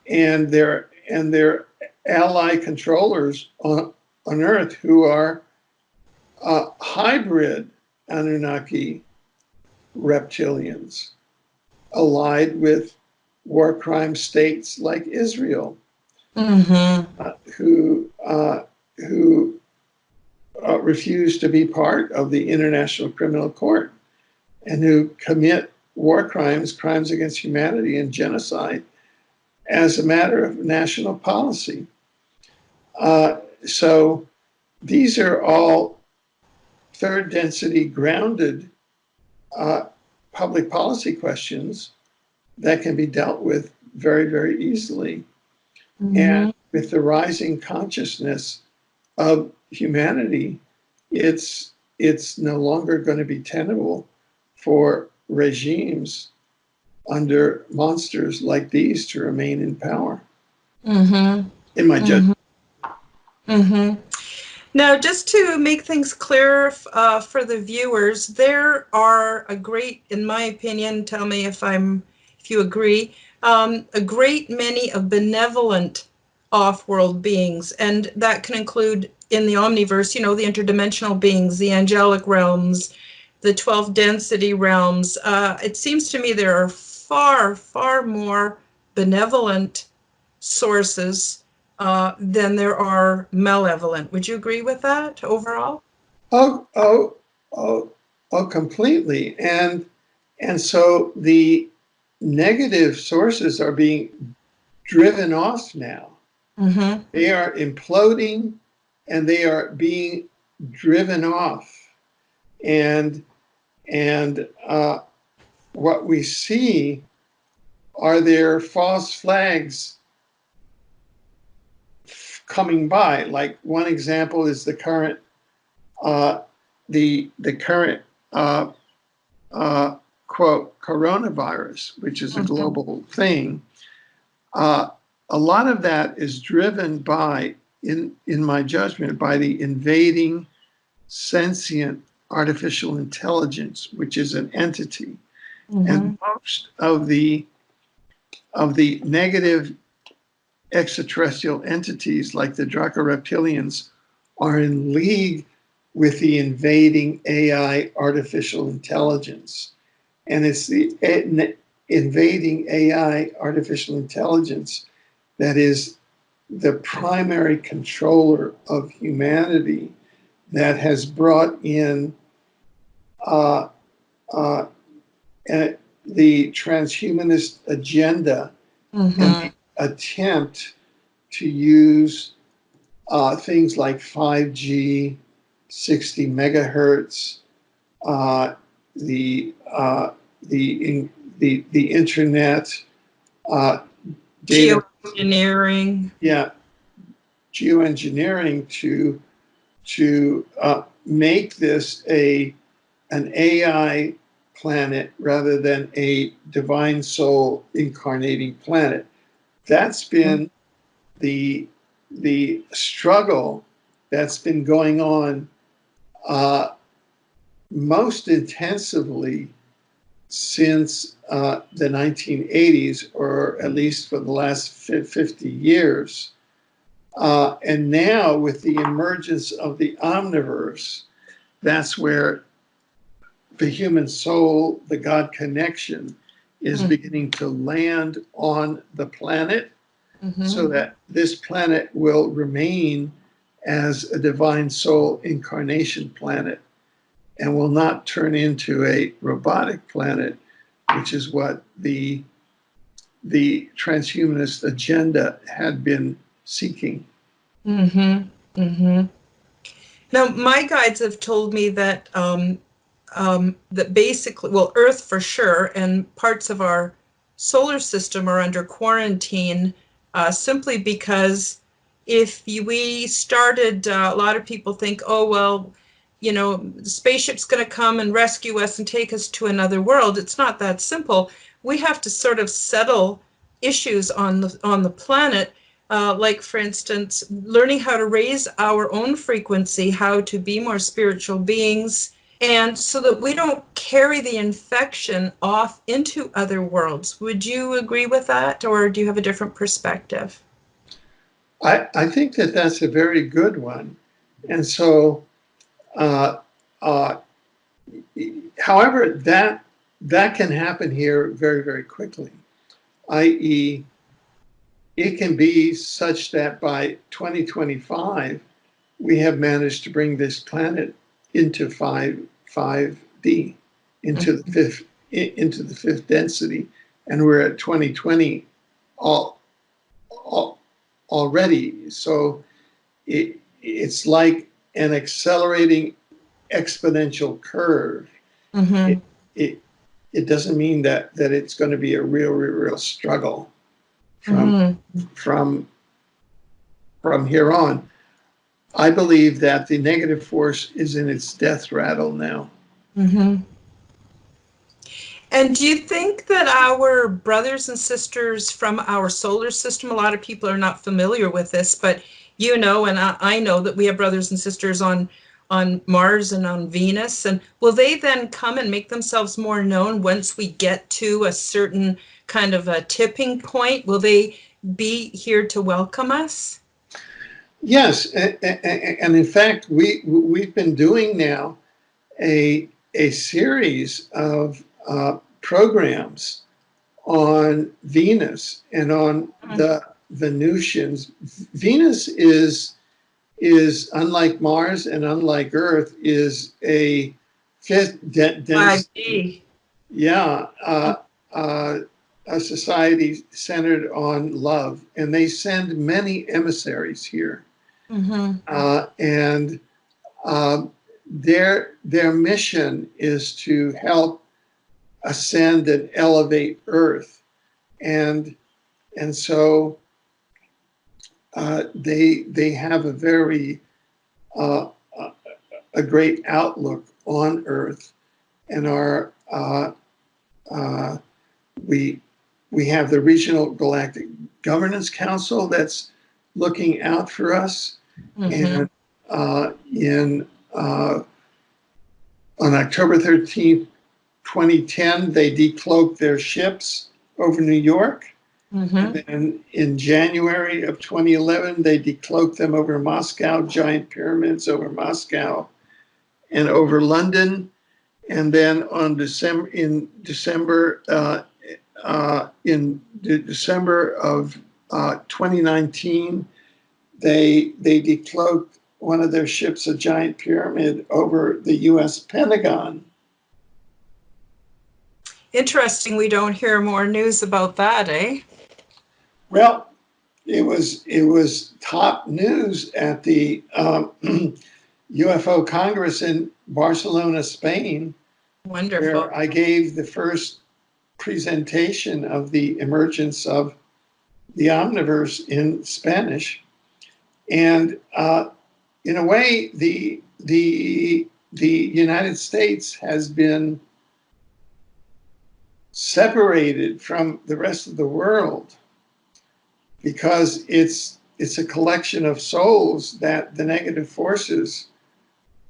and their ally controllers on Earth, who are hybrid Anunnaki reptilians, allied with war crime states like Israel, who refuse to be part of the International Criminal Court, and who commit war crimes, crimes against humanity, and genocide as a matter of national policy. So these are all third density grounded public policy questions that can be dealt with very, very easily. And with the rising consciousness of humanity, it's no longer going to be tenable for regimes under monsters like these to remain in power, in my judgment. Now, just to make things clear for the viewers, there are a great, in my opinion, tell me if you agree, a great many of benevolent off-world beings, and that can include in the Omniverse, the interdimensional beings, the angelic realms, the 12 density realms. It seems to me there are far, far more benevolent sources than there are malevolent. Would you agree with that overall? Oh, completely. And so the negative sources are being driven off now. They are imploding and they are being driven off. And what we see are their false flags coming by. Like one example is the current quote coronavirus, which is a global thing. A lot of that is driven by, in my judgment, by the invading sentient artificial intelligence, which is an entity. And most of the negative extraterrestrial entities like the Draco reptilians are in league with the invading AI artificial intelligence. And it's the invading AI artificial intelligence that is the primary controller of humanity, that has brought in the transhumanist agenda and the attempt to use things like 5G, 60 megahertz, the internet, data, geoengineering. Yeah, geoengineering to make this an AI planet rather than a divine soul incarnating planet. That's been the struggle that's been going on most intensively since the 1980s, or at least for the last 50 years. And now with the emergence of the Omniverse, that's where the human soul, the God connection, is beginning to land on the planet, so that this planet will remain as a divine soul incarnation planet and will not turn into a robotic planet, which is what the transhumanist agenda had been seeking. Now, my guides have told me that that basically, well, Earth for sure, and parts of our solar system are under quarantine, simply because if we started, a lot of people think, oh, well, you know, the spaceship's going to come and rescue us and take us to another world. It's not that simple. We have to sort of settle issues on the planet. Like, for instance, learning how to raise our own frequency, how to be more spiritual beings, and so that we don't carry the infection off into other worlds. Would you agree with that, or do you have a different perspective? I think that that's a very good one. And so, however, that can happen here very, very quickly, i.e., it can be such that by 2025, we have managed to bring this planet into 5D, into the fifth density, and we're at 2020 already. So it's like an accelerating exponential curve. It doesn't mean that it's going to be a real struggle from here on. I believe that the negative force is in its death rattle now. And do you think that our brothers and sisters from our solar system, a lot of people are not familiar with this, but you know, and I know that we have brothers and sisters on Mars and on Venus, and will they then come and make themselves more known once we get to a certain kind of a tipping point? Will they be here to welcome us? Yes, and in fact, we've been doing now a series of programs on Venus and on the Venusians. Venus is unlike Mars and unlike Earth, is a fifth density. 5D. Yeah, a society centered on love, and they send many emissaries here. And their mission is to help ascend and elevate Earth, and so they have a very a great outlook on Earth, and we have the Regional Galactic Governance Council that's looking out for us. And on October 13th, 2010, they decloaked their ships over New York. And then in January of 2011, they decloaked them over Moscow, giant pyramids over Moscow and over London. And then in December of 2019, they decloaked one of their ships, a giant pyramid, over the U.S. Pentagon. Interesting. We don't hear more news about that, eh? Well, it was top news at the UFO Congress in Barcelona, Spain. Wonderful. Where I gave the first presentation of the emergence of the Omniverse in Spanish. And in a way, the United States has been separated from the rest of the world because it's a collection of souls that the negative forces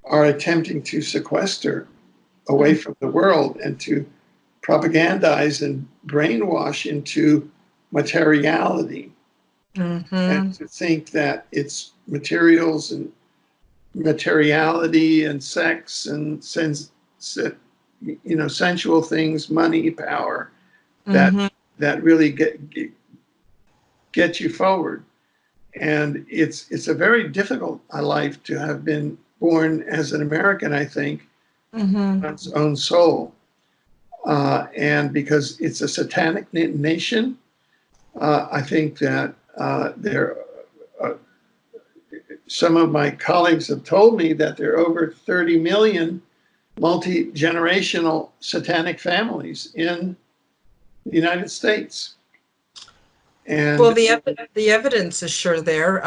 are attempting to sequester away from the world and to propagandize and brainwash into materiality. And to think that it's materials and materiality and sex and sensual things, money, power, that Mhm. that really get you forward. And it's a very difficult life to have been born as an American, I think, Mhm. one's own soul. And because it's a satanic nation, I think that some of my colleagues have told me that there are over 30 million multi-generational satanic families in the United States. And Well, the evidence is sure there.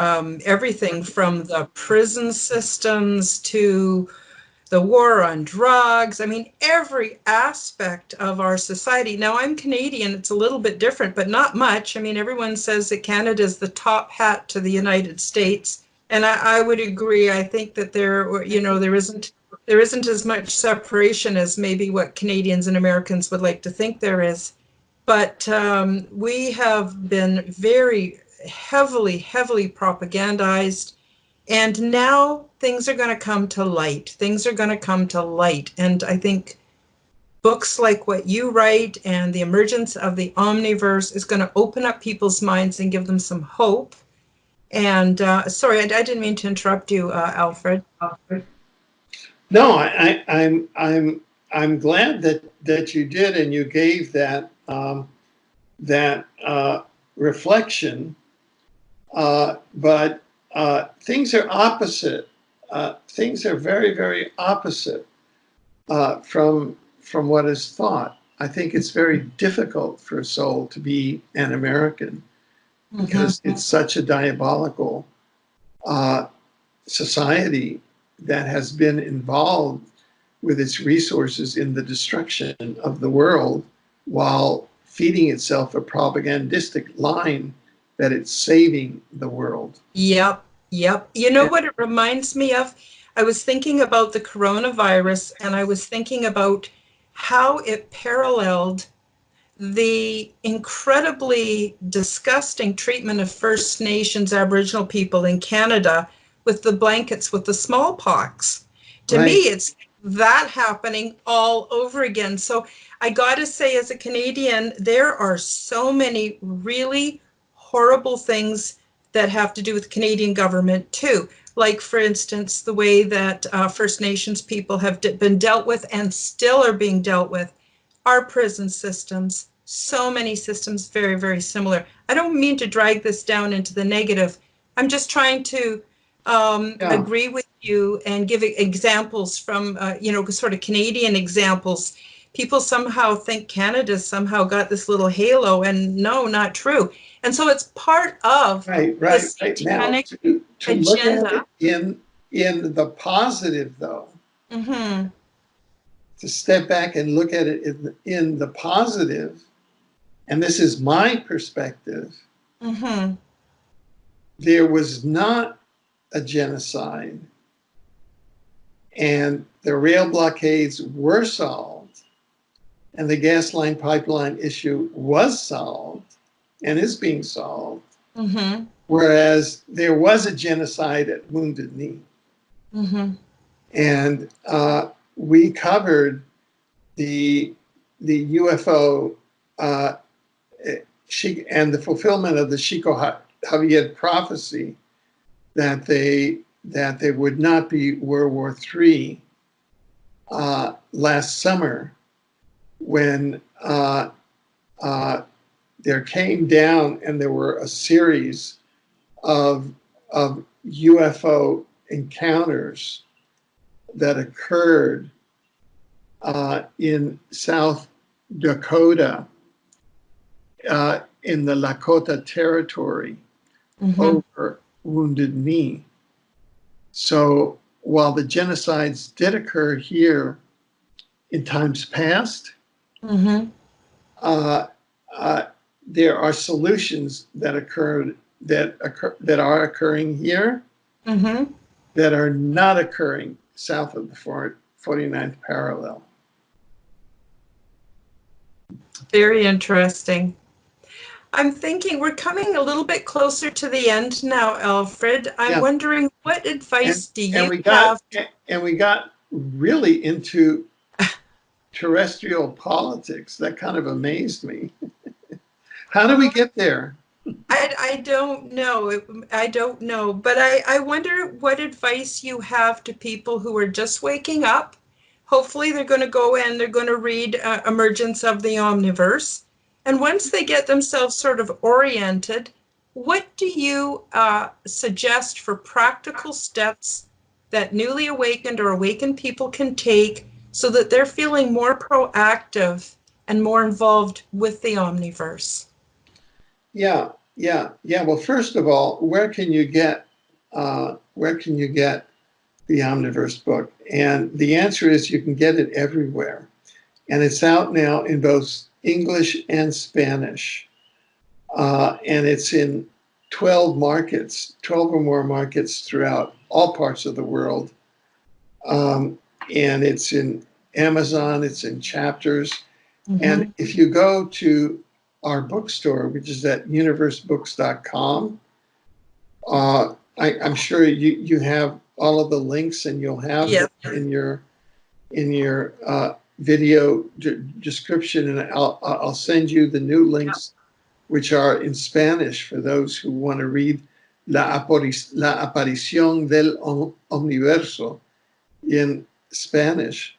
Everything from the prison systems to the war on drugs. I mean, every aspect of our society. Now, I'm Canadian. It's a little bit different, but not much. I mean, everyone says that Canada is the top hat to the United States, and I would agree. I think that there isn't as much separation as maybe what Canadians and Americans would like to think there is. But we have been very heavily propagandized. And now things are going to come to light. Things are going to come to light. And I think books like what you write and the emergence of the Omniverse is going to open up people's minds and give them some hope. And sorry, I didn't mean to interrupt you, Alfred. no, I'm glad that you did, and you gave that reflection. But things are opposite. Things are very opposite from what is thought. I think it's very difficult for a soul to be an American because it's such a diabolical society that has been involved with its resources in the destruction of the world while feeding itself a propagandistic line that it's saving the world. Yep. You know what it reminds me of? I was thinking about the coronavirus, and I was thinking about how it paralleled the incredibly disgusting treatment of First Nations Aboriginal people in Canada with the blankets with the smallpox. To me, Right. it's that happening all over again. So I got to say, as a Canadian, there are so many really horrible things that have to do with Canadian government too. Like, for instance, the way that First Nations people have been dealt with and still are being dealt with. Our prison systems, so many systems very similar. I don't mean to drag this down into the negative. I'm just trying to agree with you and give examples from, sort of Canadian examples. People somehow think Canada somehow got this little halo, and no, not true. And so it's part of Right. the Now satanic to look at agenda. it in the positive, though, Mm-hmm. to step back and look at it in the positive, and this is my perspective, Mm-hmm. there was not a genocide, and the rail blockades were solved, and the gas line pipeline issue was solved and is being solved, Mm-hmm. whereas there was a genocide at Wounded Knee. Mm-hmm. And we covered the UFO and the fulfillment of the Chico Javier prophecy that there would not be World War III last summer, when there came down and there were a series of UFO encounters that occurred in South Dakota, in the Lakota territory, Mm-hmm. over Wounded Knee. So while the genocides did occur here in times past, Mm-hmm. there are solutions that are occurring here Mm-hmm. that are not occurring south of the 49th parallel. Very interesting. I'm thinking we're coming a little bit closer to the end now, Alfred. I'm Yeah. wondering, what advice do you And we have? got really into terrestrial politics. That kind of amazed me. How do we get there? I don't know. I don't know. But I wonder what advice you have to people who are just waking up. Hopefully, they're going to go and they're going to read Emergence of the Omniverse. And once they get themselves sort of oriented, what do you suggest for practical steps that newly awakened or awakened people can take so that they're feeling more proactive and more involved with the Omniverse? Yeah. Well, first of all, where can you get the Omniverse book? And the answer is you can get it everywhere. And it's out now in both English and Spanish. And it's in 12 markets, 12 or more markets throughout all parts of the world. And it's in Amazon, it's in Chapters. Mm-hmm. And if you go to our bookstore, which is at universebooks.com, I'm sure you have all of the links, and you'll have in your video description, and I'll send you the new links, which are in Spanish for those who want to read La aparición del Omniverso in Spanish.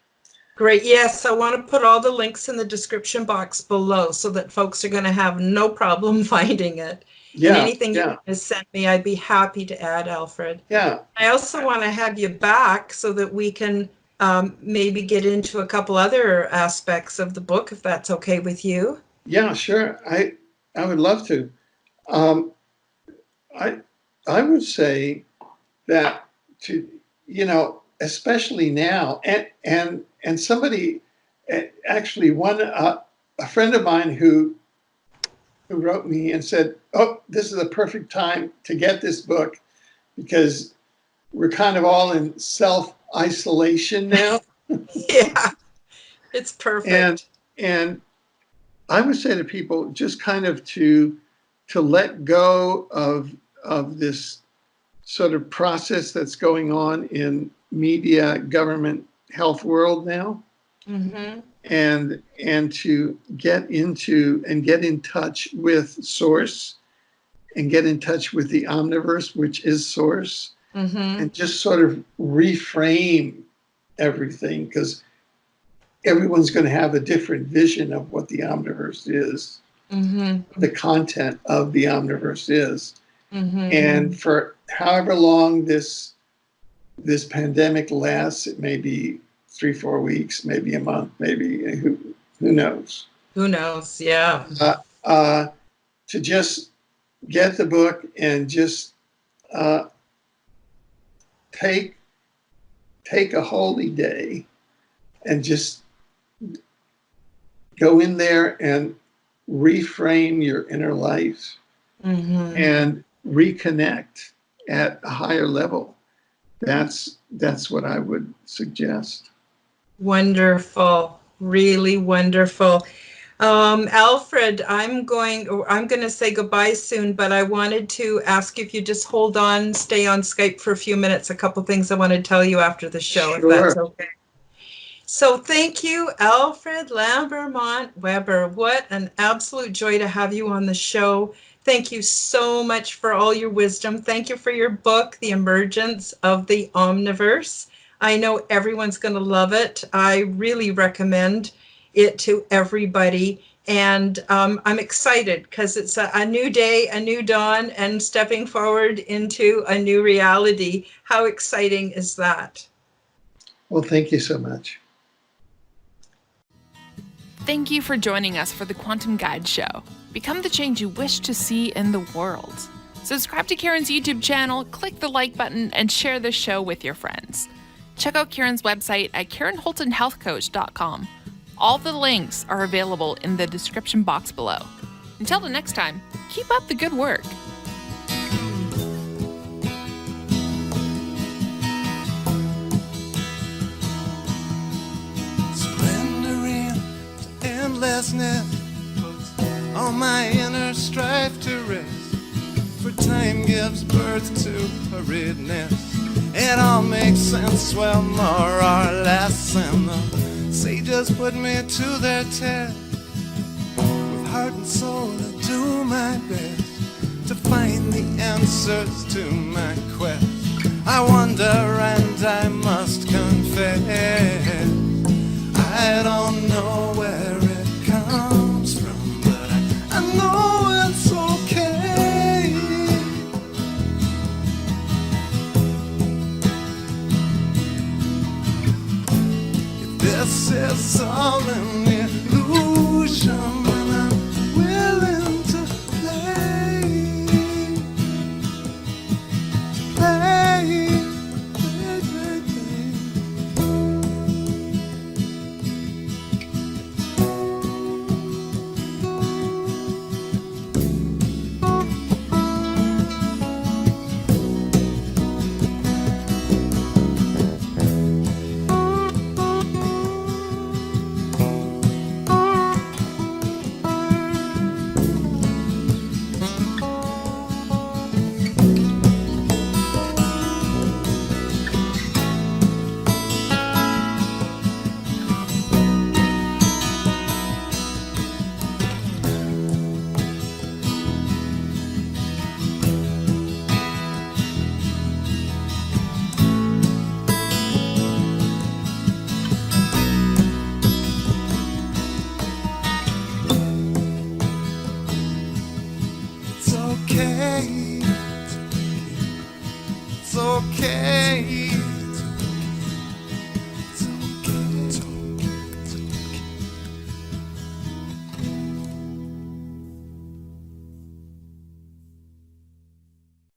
Great. Yes, I want to put all the links in the description box below so that folks are going to have no problem finding it. And anything you want to send me, I'd be happy to add, Alfred. Yeah. I also want to have you back so that we can maybe get into a couple other aspects of the book, if that's okay with you. Yeah, sure. I would love to. I would say that especially now, and somebody, actually a friend of mine who wrote me and said, "Oh, this is a perfect time to get this book because we're kind of all in self-isolation now." Yeah, it's perfect. And I would say to people just kind of to let go of this sort of process that's going on in media, government, health world now, mm-hmm. and to get into and get in touch with source, and get in touch with the Omniverse, which is source, mm-hmm. and just sort of reframe everything, because everyone's going to have a different vision of what the Omniverse is, mm-hmm. the content of the Omniverse is. Mm-hmm. And for however long this pandemic lasts, it may be 3-4 weeks, maybe a month, maybe who knows? Who knows? Yeah. To just get the book and just take a holy day and just go in there and reframe your inner life, mm-hmm. and reconnect at a higher level. That's what I would suggest. Wonderful, really wonderful. Alfred, I'm going to say goodbye soon, but I wanted to ask if you just hold on, stay on Skype for a few minutes. A couple things I want to tell you after the show, sure. If that's okay. So thank you, Alfred Lambremont Webre. What an absolute joy to have you on the show. Thank you so much for all your wisdom. Thank you for your book, The Emergence of the Omniverse. I know everyone's going to love it. I really recommend it to everybody. And I'm excited because it's a new day, a new dawn, and stepping forward into a new reality. How exciting is that? Well, thank you so much. Thank you for joining us for the Quantum Guide Show. Become the change you wish to see in the world. Subscribe to Karen's YouTube channel, click the like button, and share this show with your friends. Check out Karen's website at KarenHoltonHealthCoach.com. All the links are available in the description box below. Until the next time, keep up the good work. Splendor in endlessness puts all my inner strife to rest. For time gives birth to hurriedness. It all makes sense, well, more or less, and the Sages put me to their test. With heart and soul I do my best to find the answers to my quest. I wonder and I must confess, I don't know where it comes from, but I know it's okay. If this is all an illusion, then I'm willing to play. It's okay. It's okay.